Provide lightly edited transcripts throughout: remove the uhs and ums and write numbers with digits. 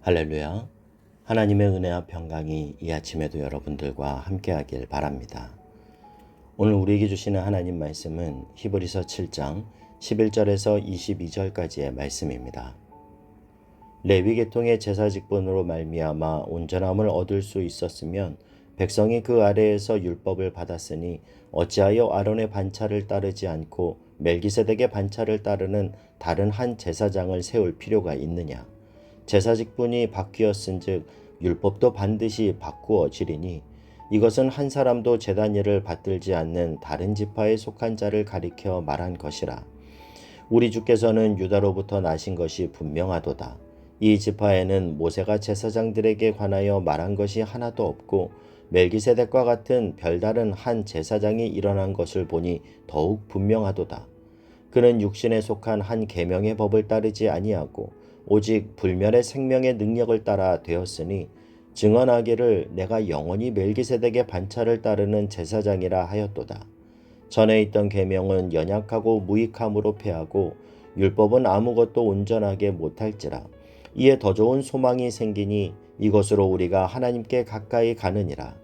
할렐루야. 하나님의 은혜와 평강이 이 아침에도 여러분들과 함께하길 바랍니다. 오늘 우리에게 주시는 하나님 말씀은 히브리서 7장 11절에서 22절까지의 말씀입니다. 레위 계통의 제사 직분으로 말미암아 온전함을 얻을 수 있었으면 백성이 그 아래에서 율법을 받았으니 어찌하여 아론의 반차를 따르지 않고 멜기세덱의 반차를 따르는 다른 한 제사장을 세울 필요가 있느냐. 제사 직분이 바뀌었은즉 율법도 반드시 바꾸어지리니 이것은 한 사람도 제단 일을 받들지 않는 다른 지파에 속한 자를 가리켜 말한 것이라. 우리 주께서는 유다로부터 나신 것이 분명하도다. 이 지파에는 모세가 제사장들에게 관하여 말한 것이 하나도 없고 멜기세덱과 같은 별다른 한 제사장이 일어난 것을 보니 더욱 분명하도다. 그는 육신에 속한 한 계명의 법을 따르지 아니하고 오직 불멸의 생명의 능력을 따라 되었으니 증언하기를 내가 영원히 멜기세덱의 반차를 따르는 제사장이라 하였도다. 전에 있던 계명은 연약하고 무익함으로 패하고 율법은 아무것도 온전하게 못할지라. 이에 더 좋은 소망이 생기니 이것으로 우리가 하나님께 가까이 가느니라.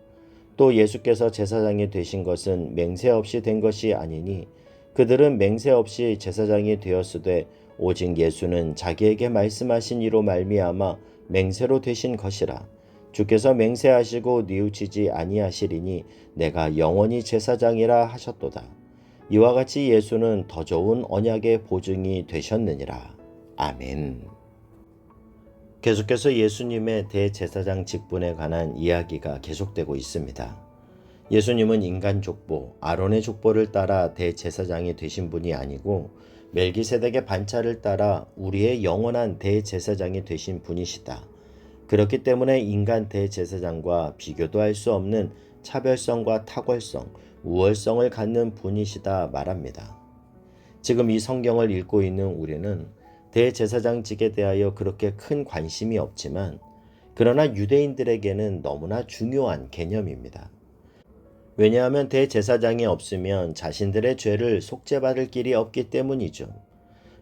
또 예수께서 제사장이 되신 것은 맹세 없이 된 것이 아니니 그들은 맹세 없이 제사장이 되었으되 오직 예수는 자기에게 말씀하신 이로 말미암아 맹세로 되신 것이라. 주께서 맹세하시고 뉘우치지 아니하시리니 내가 영원히 제사장이라 하셨도다. 이와 같이 예수는 더 좋은 언약의 보증이 되셨느니라. 아멘. 계속해서 예수님의 대제사장 직분에 관한 이야기가 계속되고 있습니다. 예수님은 인간 족보, 아론의 족보를 따라 대제사장이 되신 분이 아니고 멜기세덱의 반차를 따라 우리의 영원한 대제사장이 되신 분이시다. 그렇기 때문에 인간 대제사장과 비교도 할 수 없는 차별성과 탁월성, 우월성을 갖는 분이시다 말합니다. 지금 이 성경을 읽고 있는 우리는 대제사장직에 대하여 그렇게 큰 관심이 없지만 그러나 유대인들에게는 너무나 중요한 개념입니다. 왜냐하면 대제사장이 없으면 자신들의 죄를 속죄받을 길이 없기 때문이죠.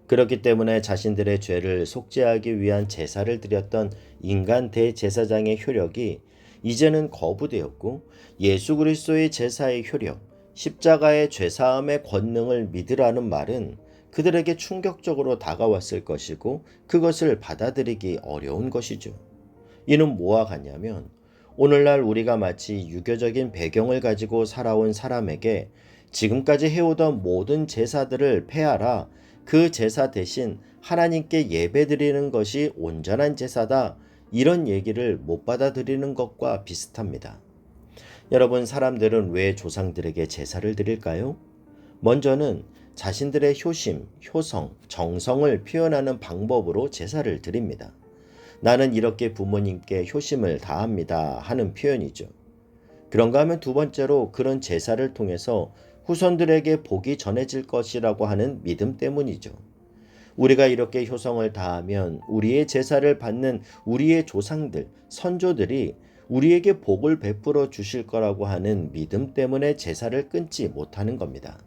그렇기 때문에 자신들의 죄를 속죄하기 위한 제사를 드렸던 인간 대제사장의 효력이 이제는 거부되었고 예수 그리스도의 제사의 효력, 십자가의 죄사함의 권능을 믿으라는 말은 그들에게 충격적으로 다가왔을 것이고 그것을 받아들이기 어려운 것이죠. 이는 뭐와 같냐면 오늘날 우리가 마치 유교적인 배경을 가지고 살아온 사람에게 지금까지 해오던 모든 제사들을 폐하라, 그 제사 대신 하나님께 예배드리는 것이 온전한 제사다, 이런 얘기를 못 받아들이는 것과 비슷합니다. 여러분, 사람들은 왜 조상들에게 제사를 드릴까요? 먼저는 자신들의 효심, 효성, 정성을 표현하는 방법으로 제사를 드립니다. 나는 이렇게 부모님께 효심을 다합니다 하는 표현이죠. 그런가 하면 두 번째로 그런 제사를 통해서 후손들에게 복이 전해질 것이라고 하는 믿음 때문이죠. 우리가 이렇게 효성을 다하면 우리의 제사를 받는 우리의 조상들, 선조들이 우리에게 복을 베풀어 주실 거라고 하는 믿음 때문에 제사를 끊지 못하는 겁니다.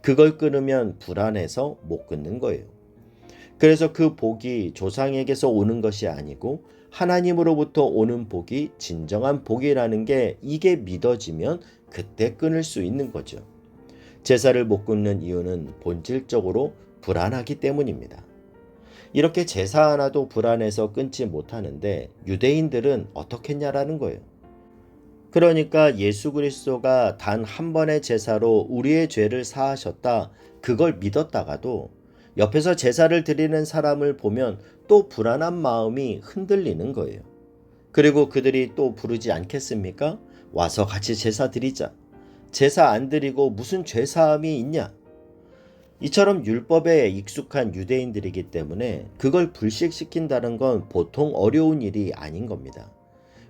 그걸 끊으면 불안해서 못 끊는 거예요. 그래서 그 복이 조상에게서 오는 것이 아니고 하나님으로부터 오는 복이 진정한 복이라는 게 이게 믿어지면 그때 끊을 수 있는 거죠. 제사를 못 끊는 이유는 본질적으로 불안하기 때문입니다. 이렇게 제사 하나도 불안해서 끊지 못하는데 유대인들은 어떻겠냐라는 거예요. 그러니까 예수 그리스도가 단 한 번의 제사로 우리의 죄를 사하셨다, 그걸 믿었다가도 옆에서 제사를 드리는 사람을 보면 또 불안한 마음이 흔들리는 거예요. 그리고 그들이 또 부르지 않겠습니까? 와서 같이 제사 드리자. 제사 안 드리고 무슨 죄사함이 있냐? 이처럼 율법에 익숙한 유대인들이기 때문에 그걸 불식시킨다는 건 보통 어려운 일이 아닌 겁니다.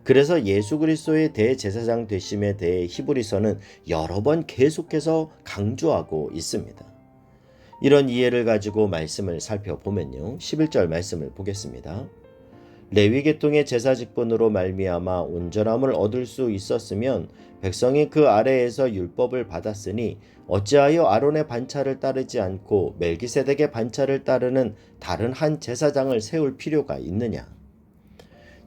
그래서 예수 그리스도의 대제사장 되심에 대해 히브리서는 여러 번 계속해서 강조하고 있습니다. 이런 이해를 가지고 말씀을 살펴보면요. 11절 말씀을 보겠습니다. 레위 계통의 제사 직분으로 말미암아 온전함을 얻을 수 있었으면 백성이 그 아래에서 율법을 받았으니 어찌하여 아론의 반차를 따르지 않고 멜기세덱의 반차를 따르는 다른 한 제사장을 세울 필요가 있느냐.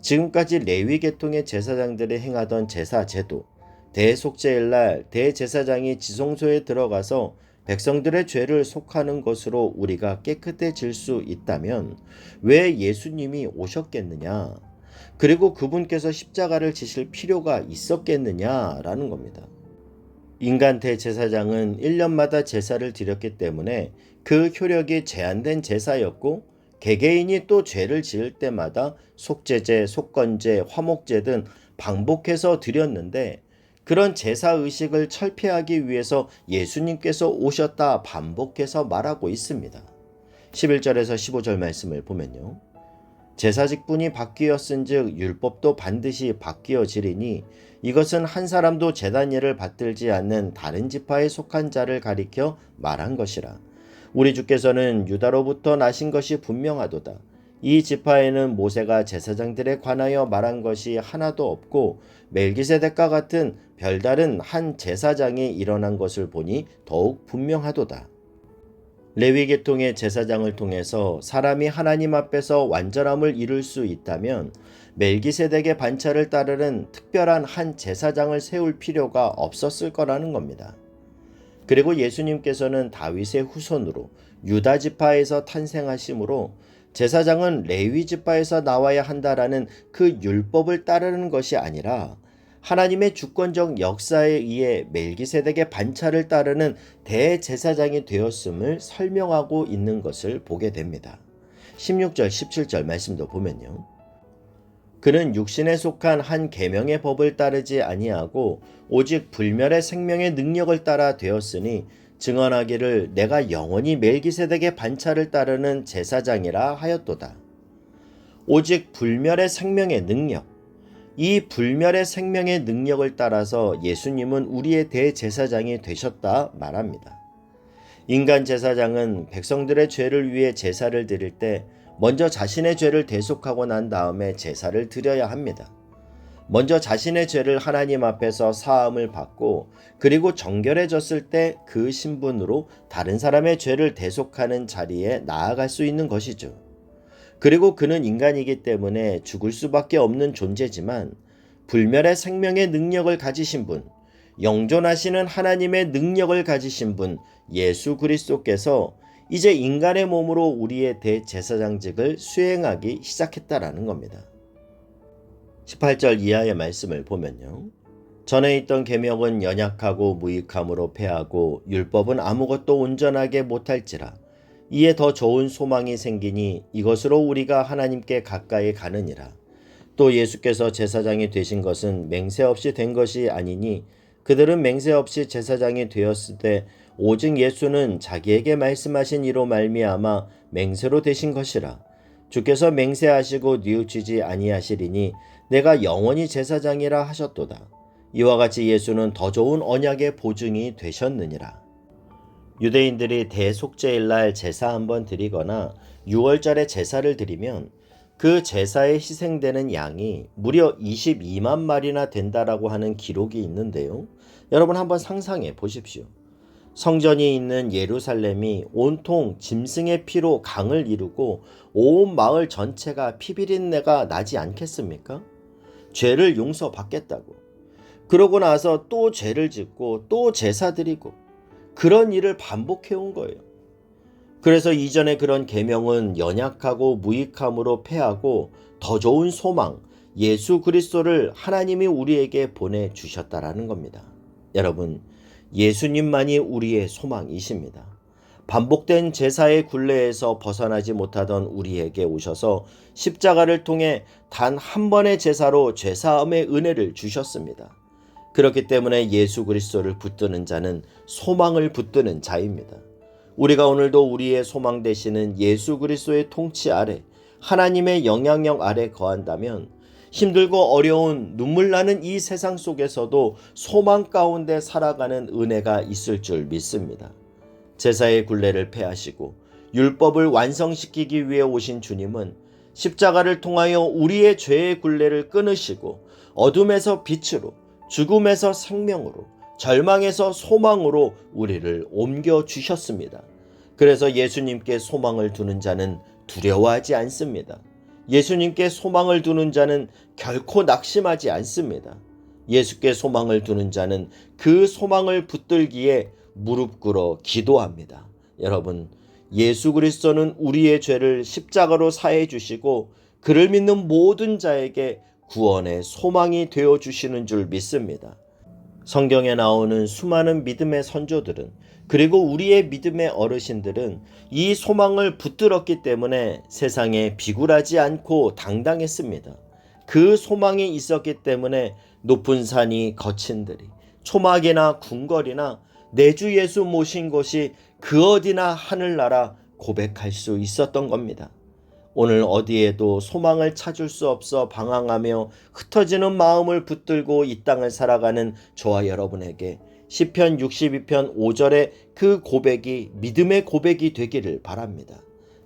지금까지 레위 계통의 제사장들이 행하던 제사 제도, 대속죄일날 대제사장이 지성소에 들어가서 백성들의 죄를 속하는 것으로 우리가 깨끗해질 수 있다면 왜 예수님이 오셨겠느냐? 그리고 그분께서 십자가를 지실 필요가 있었겠느냐라는 겁니다. 인간 대제사장은 1년마다 제사를 드렸기 때문에 그 효력이 제한된 제사였고, 개개인이 또 죄를 지을 때마다 속죄제, 속건제, 화목제 등 반복해서 드렸는데, 그런 제사의식을 철폐하기 위해서 예수님께서 오셨다 반복해서 말하고 있습니다. 11절에서 15절 말씀을 보면요. 제사 직분이 바뀌었은즉 율법도 반드시 바뀌어지리니 이것은 한 사람도 제단 예를 받들지 않는 다른 지파에 속한 자를 가리켜 말한 것이라. 우리 주께서는 유다로부터 나신 것이 분명하도다. 이 지파에는 모세가 제사장들에 관하여 말한 것이 하나도 없고 멜기세덱과 같은 별다른 한 제사장이 일어난 것을 보니 더욱 분명하도다. 레위 계통의 제사장을 통해서 사람이 하나님 앞에서 완전함을 이룰 수 있다면 멜기세덱의 반차를 따르는 특별한 한 제사장을 세울 필요가 없었을 거라는 겁니다. 그리고 예수님께서는 다윗의 후손으로 유다 지파에서 탄생하심으로 제사장은 레위 지파에서 나와야 한다라는 그 율법을 따르는 것이 아니라 하나님의 주권적 역사에 의해 멜기세덱의 반차를 따르는 대제사장이 되었음을 설명하고 있는 것을 보게 됩니다. 16절 17절 말씀도 보면요. 그는 육신에 속한 한 계명의 법을 따르지 아니하고 오직 불멸의 생명의 능력을 따라 되었으니 증언하기를 내가 영원히 멜기세덱의 반차를 따르는 제사장이라 하였도다. 오직 불멸의 생명의 능력, 이 불멸의 생명의 능력을 따라서 예수님은 우리의 대제사장이 되셨다 말합니다. 인간 제사장은 백성들의 죄를 위해 제사를 드릴 때 먼저 자신의 죄를 대속하고 난 다음에 제사를 드려야 합니다. 먼저 자신의 죄를 하나님 앞에서 사함을 받고 그리고 정결해졌을 때 그 신분으로 다른 사람의 죄를 대속하는 자리에 나아갈 수 있는 것이죠. 그리고 그는 인간이기 때문에 죽을 수밖에 없는 존재지만 불멸의 생명의 능력을 가지신 분, 영존하시는 하나님의 능력을 가지신 분 예수 그리스도께서 이제 인간의 몸으로 우리의 대제사장직을 수행하기 시작했다라는 겁니다. 18절 이하의 말씀을 보면요. 전에 있던 계명은 연약하고 무익함으로 패하고 율법은 아무것도 온전하게 못할지라. 이에 더 좋은 소망이 생기니 이것으로 우리가 하나님께 가까이 가느니라. 또 예수께서 제사장이 되신 것은 맹세 없이 된 것이 아니니 그들은 맹세 없이 제사장이 되었을 때 오직 예수는 자기에게 말씀하신 이로 말미암아 맹세로 되신 것이라. 주께서 맹세하시고 뉘우치지 아니하시리니 내가 영원히 제사장이라 하셨도다. 이와 같이 예수는 더 좋은 언약의 보증이 되셨느니라. 유대인들이 대속죄일날 제사 한번 드리거나 6월절에 제사를 드리면 그 제사에 희생되는 양이 무려 22만 마리나 된다라고 하는 기록이 있는데요. 여러분 한번 상상해 보십시오. 성전이 있는 예루살렘이 온통 짐승의 피로 강을 이루고 온 마을 전체가 피비린내가 나지 않겠습니까? 죄를 용서받겠다고. 그러고 나서 또 죄를 짓고 또 제사 드리고 그런 일을 반복해 온 거예요. 그래서 이전에 그런 계명은 연약하고 무익함으로 패하고 더 좋은 소망, 예수 그리스도를 하나님이 우리에게 보내주셨다라는 겁니다. 여러분, 예수님만이 우리의 소망이십니다. 반복된 제사의 굴레에서 벗어나지 못하던 우리에게 오셔서 십자가를 통해 단 한 번의 제사로 죄사함의 은혜를 주셨습니다. 그렇기 때문에 예수 그리스도를 붙드는 자는 소망을 붙드는 자입니다. 우리가 오늘도 우리의 소망 되시는 예수 그리스도의 통치 아래 하나님의 영향력 아래 거한다면 힘들고 어려운 눈물 나는 이 세상 속에서도 소망 가운데 살아가는 은혜가 있을 줄 믿습니다. 제사의 굴레를 폐하시고 율법을 완성시키기 위해 오신 주님은 십자가를 통하여 우리의 죄의 굴레를 끊으시고 어둠에서 빛으로, 죽음에서 생명으로, 절망에서 소망으로 우리를 옮겨주셨습니다. 그래서 예수님께 소망을 두는 자는 두려워하지 않습니다. 예수님께 소망을 두는 자는 결코 낙심하지 않습니다. 예수께 소망을 두는 자는 그 소망을 붙들기에 무릎 꿇어 기도합니다. 여러분, 예수 그리스도는 우리의 죄를 십자가로 사해 주시고 그를 믿는 모든 자에게 구원의 소망이 되어 주시는 줄 믿습니다. 성경에 나오는 수많은 믿음의 선조들은, 그리고 우리의 믿음의 어르신들은 이 소망을 붙들었기 때문에 세상에 비굴하지 않고 당당했습니다. 그 소망이 있었기 때문에 높은 산이 거친 들이, 초막이나 궁궐이나 내 주 예수 모신 곳이 그 어디나 하늘나라 고백할 수 있었던 겁니다. 오늘 어디에도 소망을 찾을 수 없어 방황하며 흩어지는 마음을 붙들고 이 땅을 살아가는 저와 여러분에게 시편 62편 5절의 그 고백이 믿음의 고백이 되기를 바랍니다.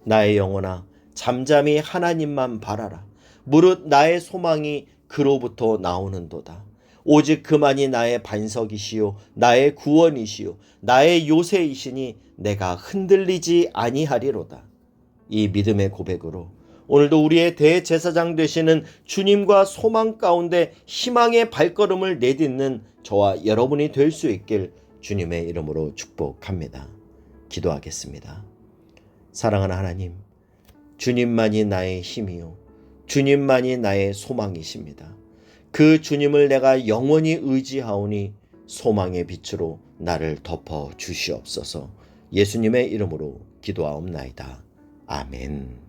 나의 영혼아, 잠잠히 하나님만 바라라. 무릇 나의 소망이 그로부터 나오는도다. 오직 그만이 나의 반석이시요 나의 구원이시요 나의 요새이시니 내가 흔들리지 아니하리로다. 이 믿음의 고백으로 오늘도 우리의 대제사장 되시는 주님과 소망 가운데 희망의 발걸음을 내딛는 저와 여러분이 될 수 있길 주님의 이름으로 축복합니다. 기도하겠습니다. 사랑하는 하나님, 주님만이 나의 힘이요 주님만이 나의 소망이십니다. 그 주님을 내가 영원히 의지하오니 소망의 빛으로 나를 덮어 주시옵소서. 예수님의 이름으로 기도하옵나이다. 아멘.